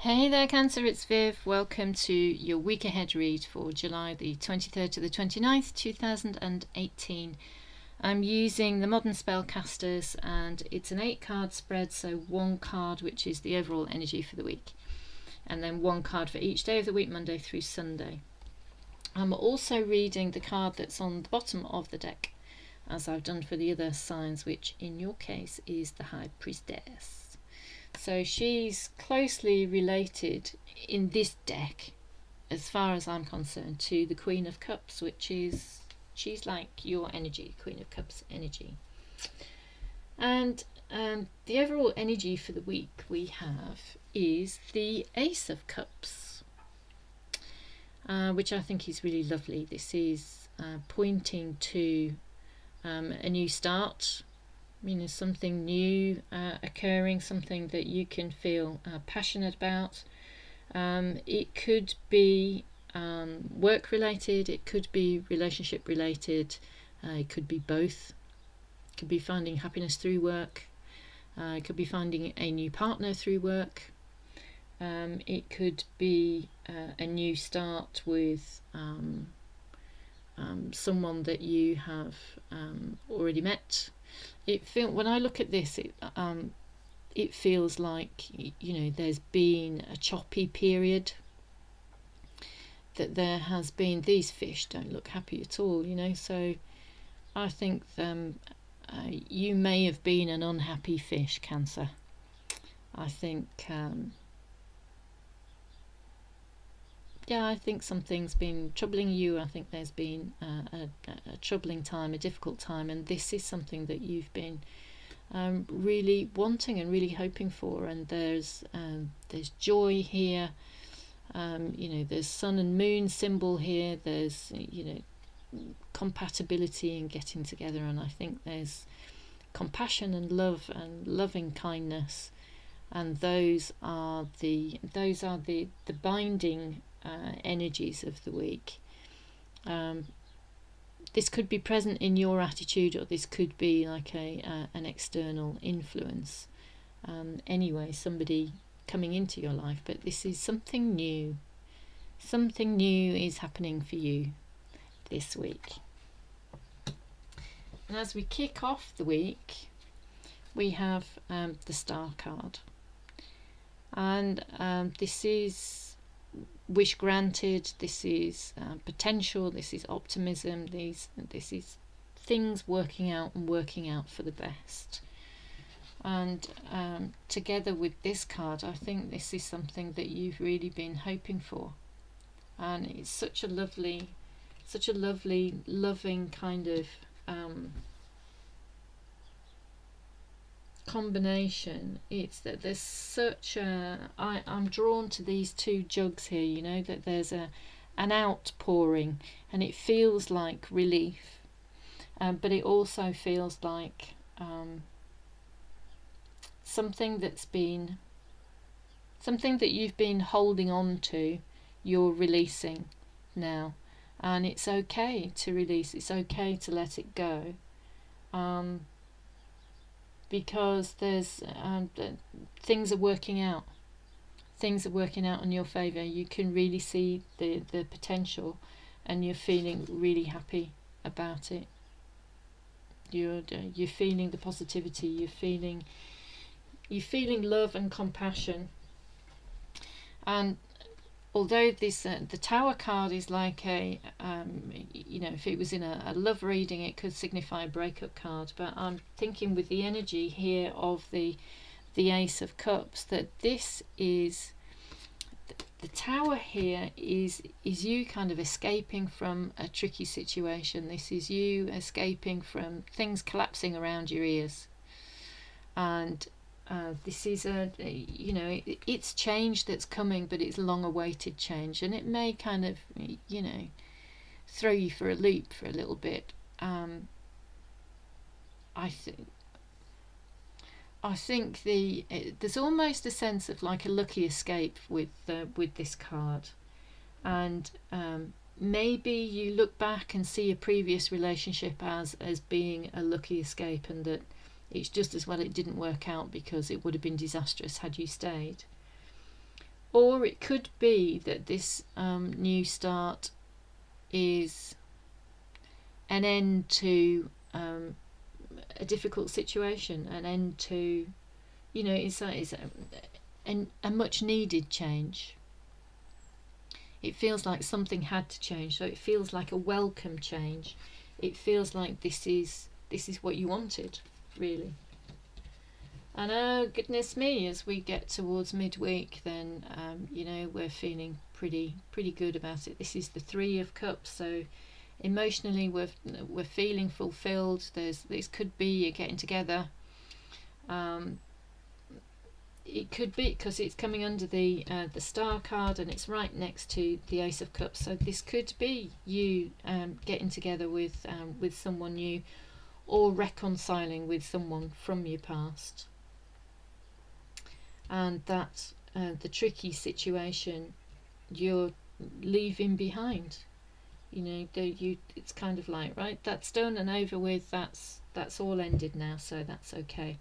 Hey there Cancer, it's Viv. Welcome to your week ahead read for July the 23rd to the 29th, 2018. I'm using the Modern Spellcasters and it's an 8-card spread, so one card which is the overall energy for the week and then one card for each day of the week, Monday through Sunday. I'm also reading the card that's on the bottom of the deck, as I've done for the other signs, which in your case is the High Priestess. So she's closely related in this deck, as far as I'm concerned, to the Queen of Cups, which is, she's like your energy, Queen of Cups energy. And the overall energy for the week we have is the Ace of Cups, which I think is really lovely. This is pointing to a new start. Something new occurring, something that you can feel passionate about. It could be work related, it could be relationship related, it could be both. It could be finding happiness through work, it could be finding a new partner through work, it could be a new start with someone that you have already met. When I look at this, it feels like, there's been a choppy period, that there has been, these fish don't look happy at all, so I think you may have been an unhappy fish, Cancer. I think I think something's been troubling you. I think there's been a troubling time, a difficult time, and this is something that you've been really wanting and really hoping for. And there's joy here. There's sun and moon symbol here. There's compatibility and getting together, and I think there's compassion and love and loving kindness, and those are the binding energies of the week. This could be present in your attitude, or this could be like an external influence. Anyway, somebody coming into your life, but this is something new. Something new is happening for you this week. And as we kick off the week, we have the Star card, and this is wish granted, this is potential, this is optimism, this is things working out and working out for the best. And together with this card, I think this is something that you've really been hoping for, and it's such a lovely loving kind of combination. It's that there's such I'm drawn to these two jugs here, that there's an outpouring, and it feels like relief, but it also feels like something that you've been holding on to, you're releasing now, and it's okay to release, it's okay to let it go, because there's things are working out in your favor. You can really see the potential, and you're feeling really happy about it. You're feeling the positivity, you're feeling love and compassion. And although this the Tower card is like a if it was in a love reading, it could signify a breakup card, but I'm thinking with the energy here of the Ace of Cups, that this is the Tower here is you kind of escaping from a tricky situation. This is you escaping from things collapsing around your ears, and this is it's change that's coming, but it's long-awaited change, and it may kind of throw you for a loop for a little bit. I think there's almost a sense of like a lucky escape with this card, and maybe you look back and see a previous relationship as being a lucky escape, and that it's just as well it didn't work out, because it would have been disastrous had you stayed. Or it could be that this new start is an end to a difficult situation, an end to, it's a much needed change. It feels like something had to change, so it feels like a welcome change. It feels like this is what you wanted, really. And oh goodness me, as we get towards midweek, then we're feeling pretty good about it. This is the 3 of Cups, so emotionally we're feeling fulfilled. This could be a getting together. It could be because it's coming under the Star card, and it's right next to the Ace of Cups. So this could be you getting together with someone new, or reconciling with someone from your past. And that the tricky situation you're leaving behind. It's kind of like, right, that's done and over with. That's all ended now, so that's okay.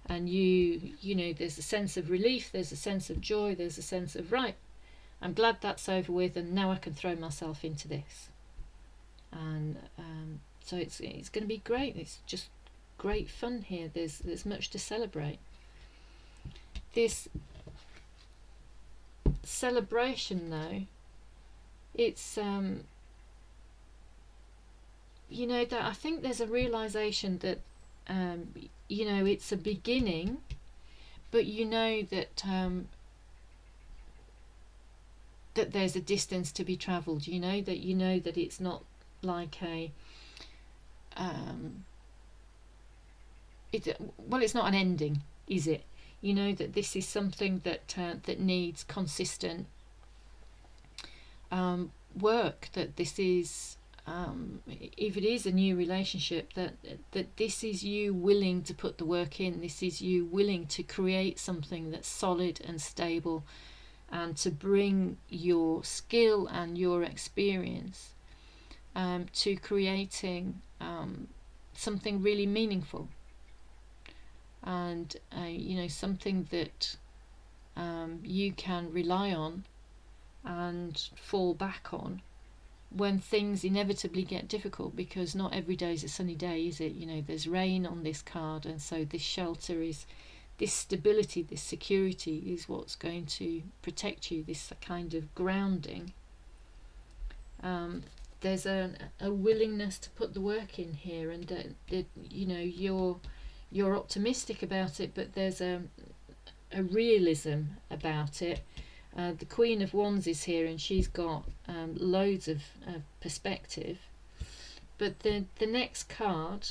And there's a sense of relief, there's a sense of joy, there's a sense of, right, I'm glad that's over with, and now I can throw myself into this. And so it's going to be great. It's just great fun here. There's much to celebrate. This celebration, though, it's that I think there's a realization that it's a beginning, but that there's a distance to be travelled. That it's not like it's not an ending, is it? That this is something that needs consistent work. That this is, if it is a new relationship, that this is you willing to put the work in. This is you willing to create something that's solid and stable, and to bring your skill and your experience to creating something really meaningful, and something that you can rely on and fall back on when things inevitably get difficult, because not every day is a sunny day, is it? There's rain on this card, and so this shelter is, this stability, this security is what's going to protect you, this kind of grounding. There's a willingness to put the work in here, and you're optimistic about it, but there's a realism about it. The Queen of Wands is here, and she's got loads of perspective. But the next card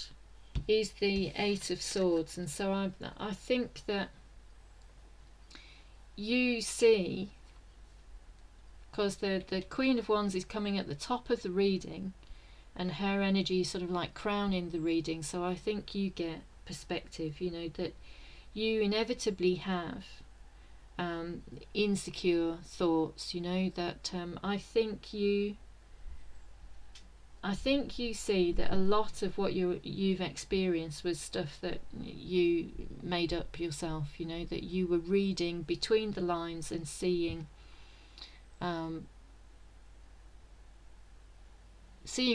is the 8 of Swords, and so I think that you see, because the Queen of Wands is coming at the top of the reading, and her energy is sort of like crowning the reading, so I think you get perspective, that you inevitably have insecure thoughts, that I think you see that a lot of what you've experienced was stuff that you made up yourself, that you were reading between the lines and seeing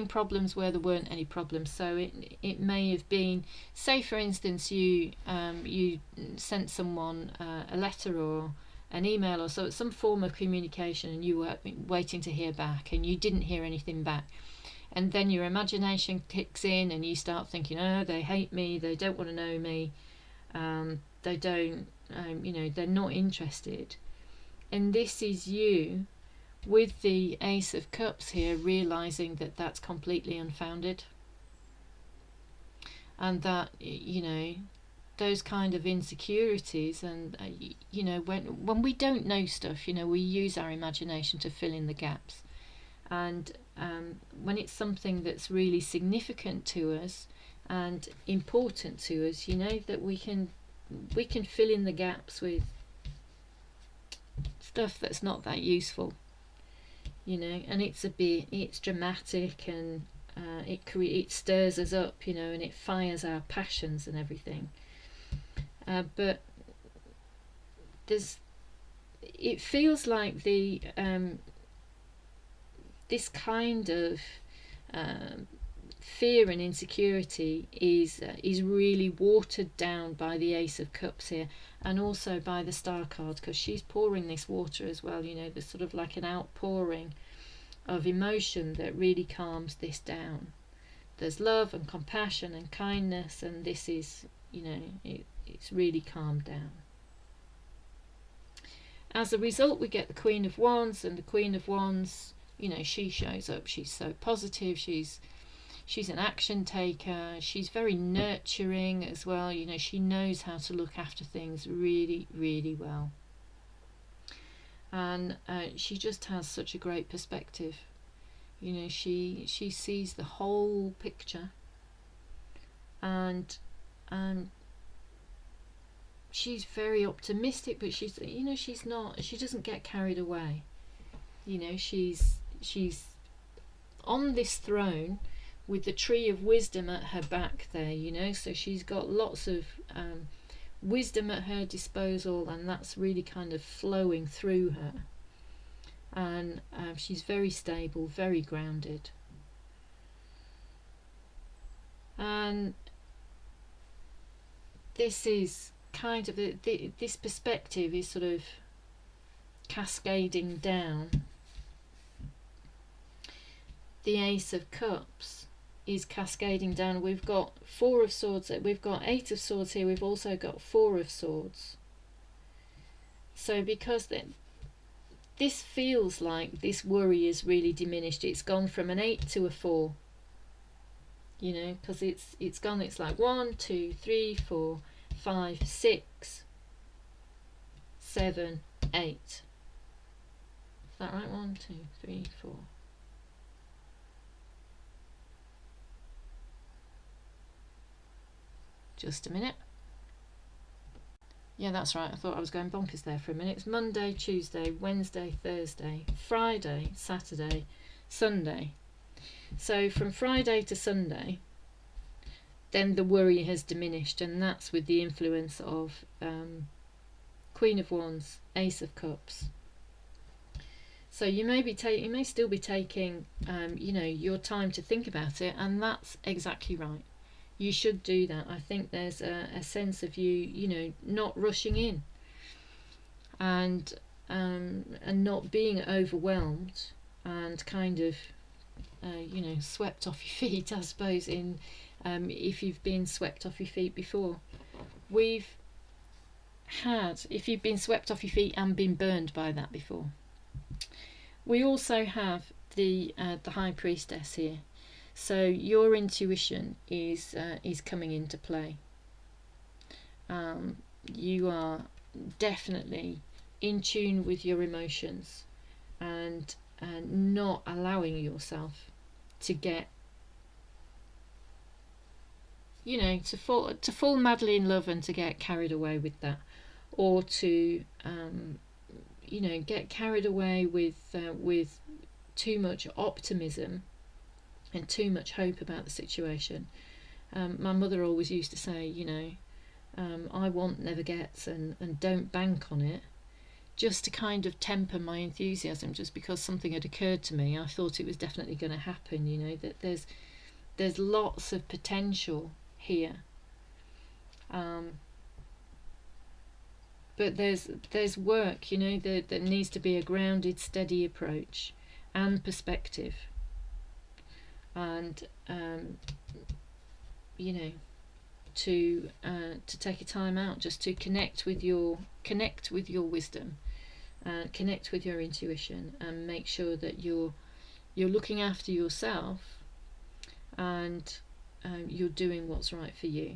problems where there weren't any problems. So it may have been, say for instance, you sent someone a letter or an email or some form of communication, and you were waiting to hear back, and you didn't hear anything back, and then your imagination kicks in, and you start thinking, oh, they hate me, they don't want to know me, they don't, they're not interested. And this is you with the Ace of Cups here, realizing that that's completely unfounded, and that those kind of insecurities, and when we don't know stuff, we use our imagination to fill in the gaps, and when it's something that's really significant to us and important to us, that we can fill in the gaps with stuff that's not that useful, and it's dramatic, and it stirs us up, and it fires our passions and everything. But it feels like the this kind of fear and insecurity is really watered down by the Ace of Cups here, and also by the Star card, because she's pouring this water as well. You know, there's sort of like an outpouring of emotion that really calms this down. There's love and compassion and kindness, and this is, you know, it's really calmed down. As a result, we get the Queen of Wands, and the Queen of Wands, you know, she shows up. She's so positive. She's an action taker. She's very nurturing as well. You know, she knows how to look after things really, really well. And she just has such a great perspective. You know, she sees the whole picture, and she's very optimistic, but she's, you know, she doesn't get carried away. You know, she's on this throne with the tree of wisdom at her back there, you know, so she's got lots of wisdom at her disposal, and that's really kind of flowing through her. And she's very stable, very grounded. And this is kind of this perspective is sort of cascading down. The Ace of Cups is cascading down. We've got Four of Swords, we've got Eight of Swords here, we've also got Four of Swords. So because this feels like this worry is really diminished. It's gone from an 8 to a 4. You know, because it's gone, it's like 1, 2, 3, 4, 5, 6, 7, 8. Is that right? 1, 2, 3, 4. Just a minute. Yeah, that's right. I thought I was going bonkers there for a minute. It's Monday, Tuesday, Wednesday, Thursday, Friday, Saturday, Sunday. So from Friday to Sunday, then the worry has diminished, and that's with the influence of Queen of Wands, Ace of Cups. So you may still be taking you know, your time to think about it, and that's exactly right. You should do that. I think there's a sense of you know, not rushing in, and not being overwhelmed and kind of you know, swept off your feet, I suppose, in if you've been swept off your feet before. If you've been swept off your feet and been burned by that before. We also have the High Priestess here. So your intuition is coming into play. You are definitely in tune with your emotions, and not allowing yourself to get, you know, to fall madly in love and to get carried away with that, or to you know, get carried away with too much optimism and too much hope about the situation. My mother always used to say, you know, I want never gets, and don't bank on it, just to kind of temper my enthusiasm, just because something had occurred to me. I thought it was definitely going to happen, you know, that there's lots of potential here. But there's work, you know, that needs to be a grounded, steady approach and perspective. And you know, to take a time out just to connect with your wisdom, connect with your intuition, and make sure that you're looking after yourself, and you're doing what's right for you.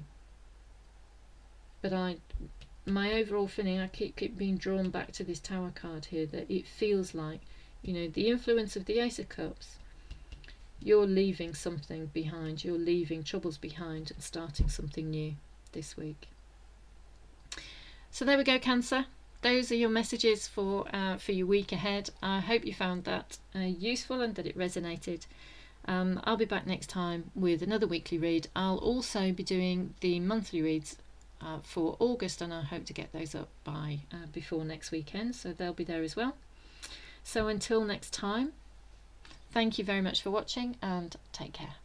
But my overall feeling, I keep being drawn back to this Tower card here, that it feels like, you know, the influence of the Ace of Cups, you're leaving something behind, you're leaving troubles behind and starting something new this week. So there we go, Cancer. Those are your messages for your week ahead. I hope you found that useful and that it resonated. I'll be back next time with another weekly read. I'll also be doing the monthly reads for August, and I hope to get those up by before next weekend, so they'll be there as well. So until next time, thank you very much for watching and take care.